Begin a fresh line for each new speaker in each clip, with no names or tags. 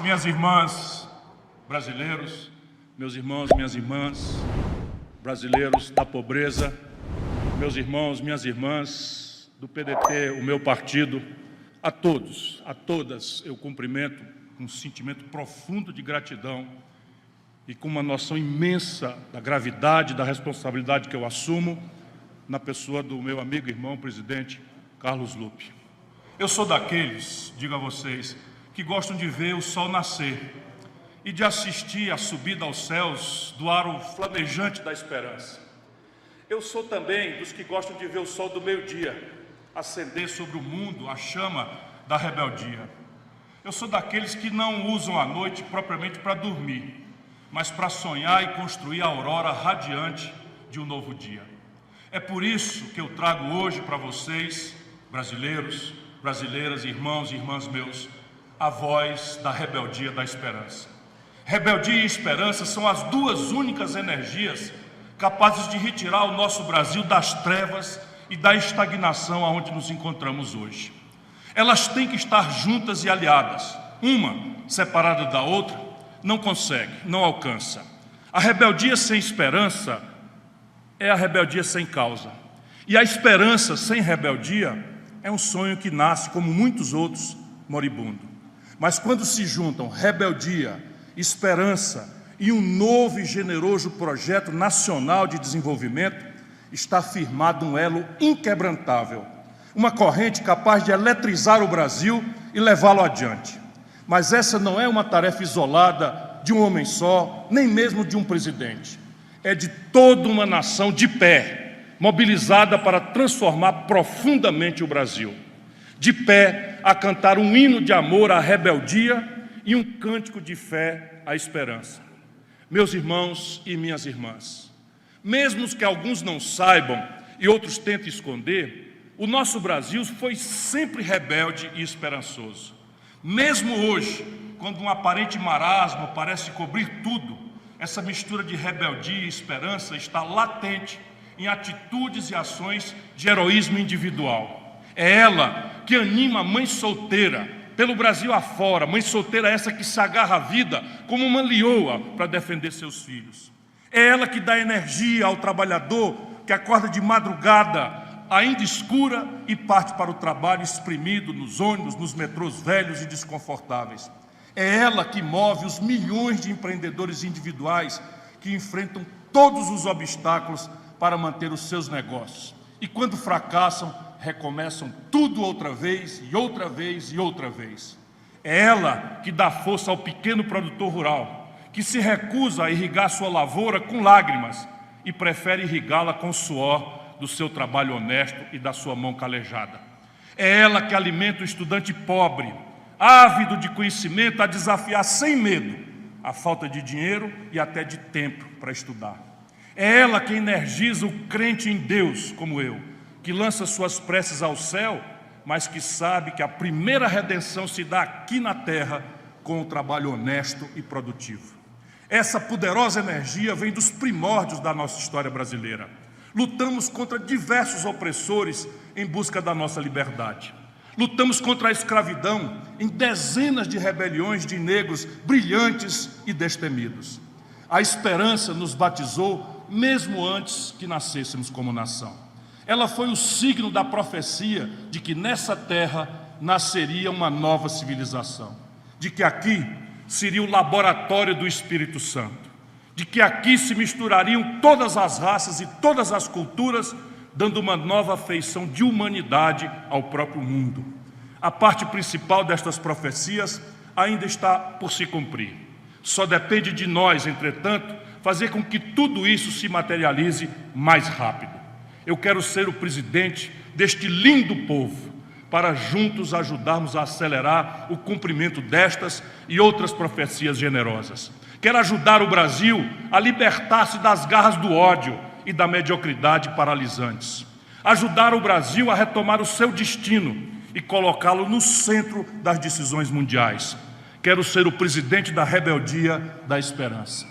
minhas irmãs, brasileiros, meus irmãos, minhas irmãs, brasileiros da pobreza, meus irmãos, minhas irmãs do PDT, o meu partido, a todos, a todas, eu cumprimento com um sentimento profundo de gratidão e com uma noção imensa da gravidade, da responsabilidade que eu assumo na pessoa do meu amigo e irmão, presidente Carlos Lupe. Eu sou daqueles, digo a vocês, que gostam de ver o sol nascer e de assistir à subida aos céus do aro flamejante da esperança. Eu sou também dos que gostam de ver o sol do meio-dia acender sobre o mundo a chama da rebeldia. Eu sou daqueles que não usam a noite propriamente para dormir, mas para sonhar e construir a aurora radiante de um novo dia. É por isso que eu trago hoje para vocês, brasileiros, brasileiras, irmãos e irmãs meus, a voz da rebeldia da esperança. Rebeldia e esperança são as duas únicas energias capazes de retirar o nosso Brasil das trevas e da estagnação aonde nos encontramos hoje. Elas têm que estar juntas e aliadas. Uma, separada da outra, não consegue, não alcança. A rebeldia sem esperança é a rebeldia sem causa. E a esperança sem rebeldia é um sonho que nasce, como muitos outros, moribundo. Mas quando se juntam rebeldia, esperança e um novo e generoso projeto nacional de desenvolvimento, está firmado um elo inquebrantável, uma corrente capaz de eletrizar o Brasil e levá-lo adiante. Mas essa não é uma tarefa isolada de um homem só, nem mesmo de um presidente. É de toda uma nação de pé, mobilizada para transformar profundamente o Brasil. De pé a cantar um hino de amor à rebeldia e um cântico de fé à esperança. Meus irmãos e minhas irmãs, mesmo que alguns não saibam e outros tentem esconder, o nosso Brasil foi sempre rebelde e esperançoso. Mesmo hoje, quando um aparente marasmo parece cobrir tudo, essa mistura de rebeldia e esperança está latente em atitudes e ações de heroísmo individual. É ela que anima a mãe solteira, pelo Brasil afora, mãe solteira essa que se agarra à vida como uma leoa para defender seus filhos. É ela que dá energia ao trabalhador que acorda de madrugada, ainda escura, e parte para o trabalho espremido nos ônibus, nos metrôs velhos e desconfortáveis. É ela que move os milhões de empreendedores individuais que enfrentam todos os obstáculos para manter os seus negócios. E quando fracassam, recomeçam tudo outra vez e outra vez e outra vez. É ela que dá força ao pequeno produtor rural, que se recusa a irrigar sua lavoura com lágrimas e prefere irrigá-la com o suor do seu trabalho honesto e da sua mão calejada. É ela que alimenta o estudante pobre, ávido de conhecimento, a desafiar sem medo a falta de dinheiro e até de tempo para estudar. É ela que energiza o crente em Deus, como eu, que lança suas preces ao céu, mas que sabe que a primeira redenção se dá aqui na terra com o trabalho honesto e produtivo. Essa poderosa energia vem dos primórdios da nossa história brasileira. Lutamos contra diversos opressores em busca da nossa liberdade. Lutamos contra a escravidão em dezenas de rebeliões de negros brilhantes e destemidos. A esperança nos batizou mesmo antes que nascêssemos como nação. Ela foi o signo da profecia de que nessa terra nasceria uma nova civilização, de que aqui seria o laboratório do Espírito Santo, de que aqui se misturariam todas as raças e todas as culturas, dando uma nova feição de humanidade ao próprio mundo. A parte principal destas profecias ainda está por se cumprir. Só depende de nós, entretanto, fazer com que tudo isso se materialize mais rápido. Eu quero ser o presidente deste lindo povo, para juntos ajudarmos a acelerar o cumprimento destas e outras profecias generosas. Quero ajudar o Brasil a libertar-se das garras do ódio e da mediocridade paralisantes. Ajudar o Brasil a retomar o seu destino e colocá-lo no centro das decisões mundiais. Quero ser o presidente da rebeldia da esperança.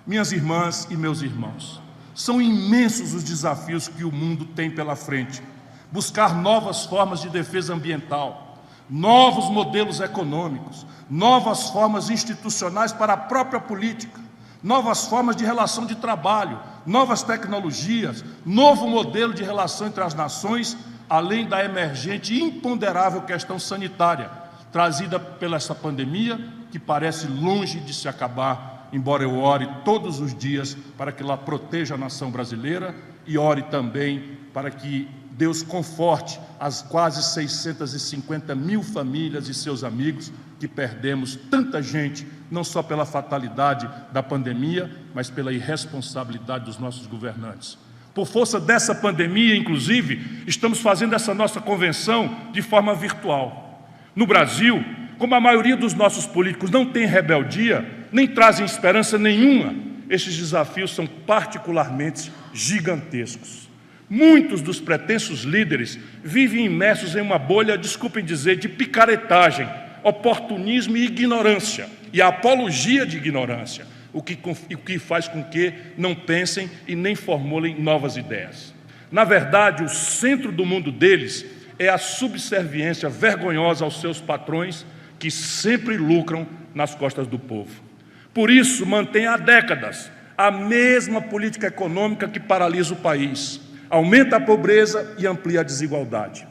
Minhas irmãs e meus irmãos, são imensos os desafios que o mundo tem pela frente. Buscar novas formas de defesa ambiental, novos modelos econômicos, novas formas institucionais para a própria política, novas formas de relação de trabalho, novas tecnologias, novo modelo de relação entre as nações, além da emergente e imponderável questão sanitária, trazida pela essa pandemia, que parece longe de se acabar, embora eu ore todos os dias para que ela proteja a nação brasileira e ore também para que Deus conforte as quase 650 mil famílias e seus amigos que perdemos tanta gente, não só pela fatalidade da pandemia, mas pela irresponsabilidade dos nossos governantes. Por força dessa pandemia, inclusive, estamos fazendo essa nossa convenção de forma virtual. No Brasil, como a maioria dos nossos políticos não tem rebeldia, nem trazem esperança nenhuma, estes desafios são particularmente gigantescos. Muitos dos pretensos líderes vivem imersos em uma bolha, desculpem dizer, de picaretagem, oportunismo e ignorância, e a apologia de ignorância, o que faz com que não pensem e nem formulem novas ideias. Na verdade, o centro do mundo deles é a subserviência vergonhosa aos seus patrões, que sempre lucram nas costas do povo. Por isso, mantém há décadas a mesma política econômica que paralisa o país, aumenta a pobreza e amplia a desigualdade.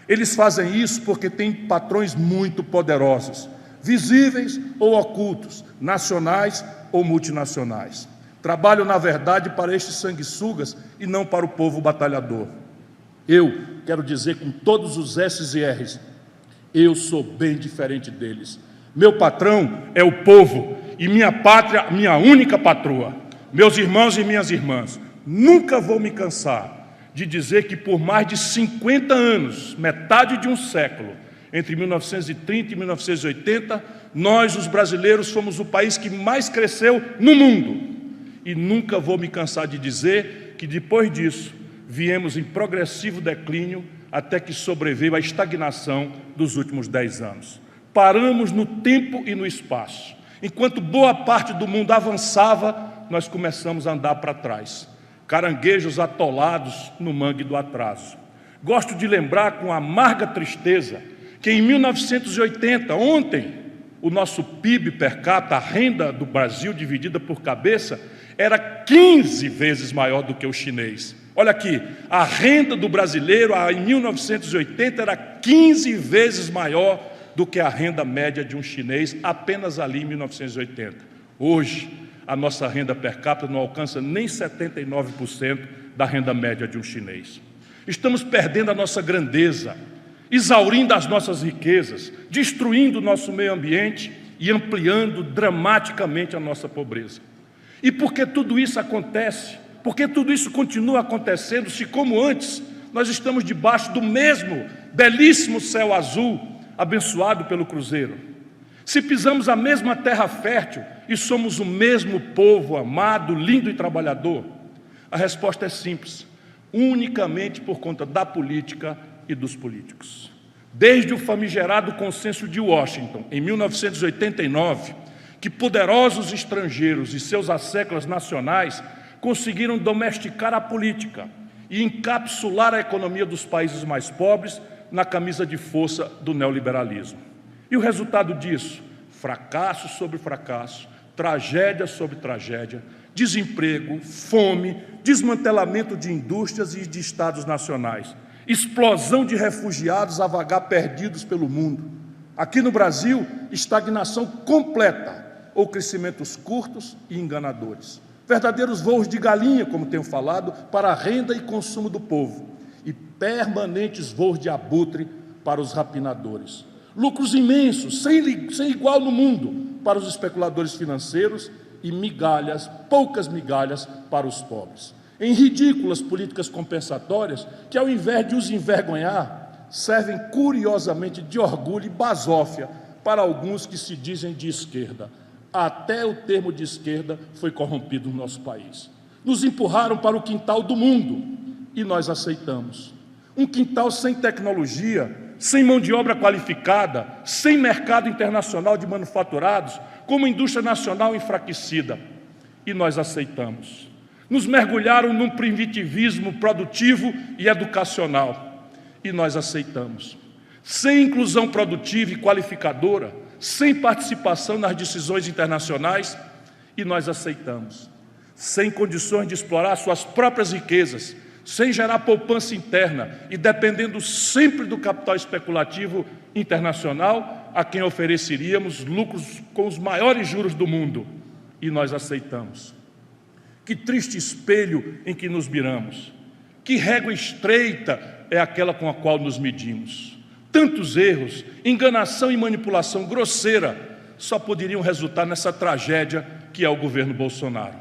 Eles fazem isso porque têm patrões muito poderosos, visíveis ou ocultos, nacionais ou multinacionais. Trabalham, na verdade, para estes sanguessugas e não para o povo batalhador. Eu quero dizer com todos os S's e R's, eu sou bem diferente deles. Meu patrão é o povo e minha pátria, minha única patroa. Meus irmãos e minhas irmãs, nunca vou me cansar de dizer que por mais de 50 anos, metade de um século, entre 1930 e 1980, nós, os brasileiros, fomos o país que mais cresceu no mundo. E nunca vou me cansar de dizer que depois disso, viemos em progressivo declínio até que sobreveio a estagnação dos últimos 10 anos. Paramos no tempo e no espaço. Enquanto boa parte do mundo avançava, nós começamos a andar para trás. Caranguejos atolados no mangue do atraso. Gosto de lembrar com amarga tristeza que em 1980, ontem, o nosso PIB per capita, a renda do Brasil dividida por cabeça, era 15 vezes maior do que o chinês. Olha aqui, a renda do brasileiro em 1980 era 15 vezes maior do que a renda média de um chinês, apenas ali em 1980. Hoje, a nossa renda per capita não alcança nem 79% da renda média de um chinês. Estamos perdendo a nossa grandeza, exaurindo as nossas riquezas, destruindo o nosso meio ambiente e ampliando dramaticamente a nossa pobreza. E por que tudo isso acontece? Por que tudo isso continua acontecendo se, como antes, nós estamos debaixo do mesmo belíssimo céu azul abençoado pelo Cruzeiro? Se pisamos a mesma terra fértil e somos o mesmo povo amado, lindo e trabalhador? A resposta é simples, unicamente por conta da política e dos políticos. Desde o famigerado Consenso de Washington, em 1989, que poderosos estrangeiros e seus asséculos nacionais conseguiram domesticar a política e encapsular a economia dos países mais pobres na camisa de força do neoliberalismo. E o resultado disso? Fracasso sobre fracasso, tragédia sobre tragédia, desemprego, fome, desmantelamento de indústrias e de estados nacionais, explosão de refugiados a vagar perdidos pelo mundo. Aqui no Brasil, estagnação completa ou crescimentos curtos e enganadores. Verdadeiros voos de galinha, como tenho falado, para a renda e consumo do povo, e permanentes voos de abutre para os rapinadores. Lucros imensos, sem igual no mundo, para os especuladores financeiros e migalhas, poucas migalhas, para os pobres. Em ridículas políticas compensatórias que, ao invés de os envergonhar, servem curiosamente de orgulho e basófia para alguns que se dizem de esquerda. Até o termo de esquerda foi corrompido no nosso país. Nos empurraram para o quintal do mundo e nós aceitamos. Um quintal sem tecnologia, sem mão de obra qualificada, sem mercado internacional de manufaturados, com uma indústria nacional enfraquecida. E nós aceitamos. Nos mergulharam num primitivismo produtivo e educacional. E nós aceitamos. sem inclusão produtiva e qualificadora, sem participação nas decisões internacionais, e nós aceitamos. Sem condições de explorar suas próprias riquezas, sem gerar poupança interna e dependendo sempre do capital especulativo internacional, a quem ofereceríamos lucros com os maiores juros do mundo, e nós aceitamos. Que triste espelho em que nos miramos, que régua estreita é aquela com a qual nos medimos. Tantos erros, enganação e manipulação grosseira só poderiam resultar nessa tragédia que é o governo Bolsonaro.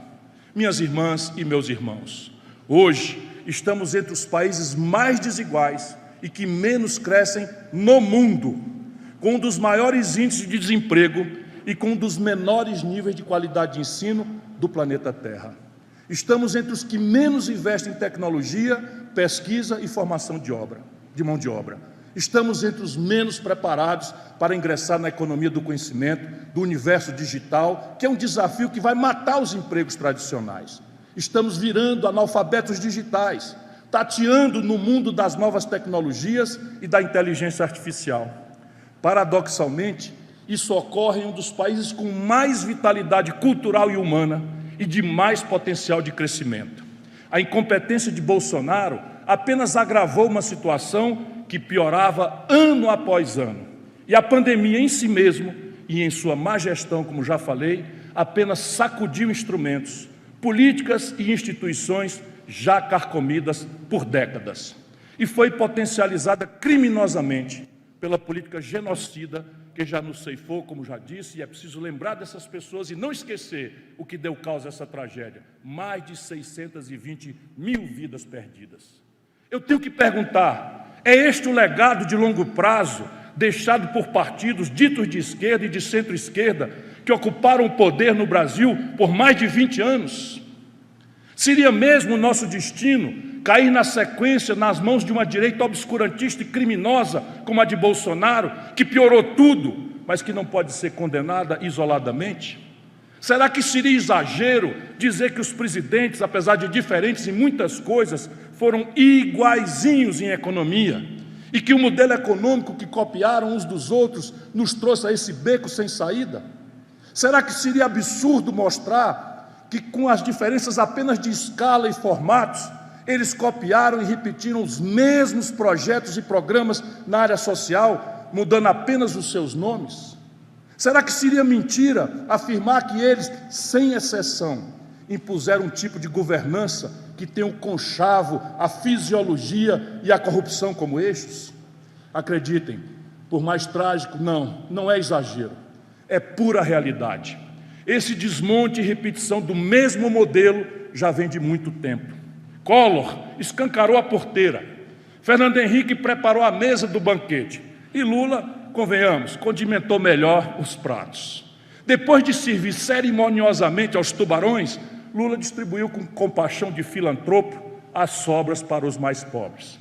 Minhas irmãs e meus irmãos, hoje estamos entre os países mais desiguais e que menos crescem no mundo, com um dos maiores índices de desemprego e com um dos menores níveis de qualidade de ensino do planeta Terra. Estamos entre os que menos investem em tecnologia, pesquisa e formação de mão de obra. Estamos entre os menos preparados para ingressar na economia do conhecimento, do universo digital, que é um desafio que vai matar os empregos tradicionais. Estamos virando analfabetos digitais, tateando no mundo das novas tecnologias e da inteligência artificial. Paradoxalmente, isso ocorre em um dos países com mais vitalidade cultural e humana e de mais potencial de crescimento. A incompetência de Bolsonaro apenas agravou uma situação que piorava ano após ano. E a pandemia em si mesmo e em sua má gestão, como já falei, apenas sacudiu instrumentos, políticas e instituições já carcomidas por décadas. E foi potencializada criminosamente pela política genocida que já nos ceifou, como já disse, e é preciso lembrar dessas pessoas e não esquecer o que deu causa a essa tragédia. Mais de 620 mil vidas perdidas. Eu tenho que perguntar, é este o legado de longo prazo deixado por partidos ditos de esquerda e de centro-esquerda que ocuparam o poder no Brasil por mais de 20 anos? Seria mesmo o nosso destino cair na sequência nas mãos de uma direita obscurantista e criminosa como a de Bolsonaro, que piorou tudo, mas que não pode ser condenada isoladamente? Será que seria exagero dizer que os presidentes, apesar de diferentes em muitas coisas, foram iguaizinhos em economia e que o modelo econômico que copiaram uns dos outros nos trouxe a esse beco sem saída? Será que seria absurdo mostrar que, com as diferenças apenas de escala e formatos, eles copiaram e repetiram os mesmos projetos e programas na área social, mudando apenas os seus nomes? Será que seria mentira afirmar que eles, sem exceção, impuseram um tipo de governança que tem o conchavo, a fisiologia e a corrupção como eixos? Acreditem, por mais trágico, não é exagero, é pura realidade. Esse desmonte e repetição do mesmo modelo já vem de muito tempo. Collor escancarou a porteira, Fernando Henrique preparou a mesa do banquete e Lula, convenhamos, condimentou melhor os pratos. Depois de servir cerimoniosamente aos tubarões, Lula distribuiu com compaixão de filantropo as sobras para os mais pobres.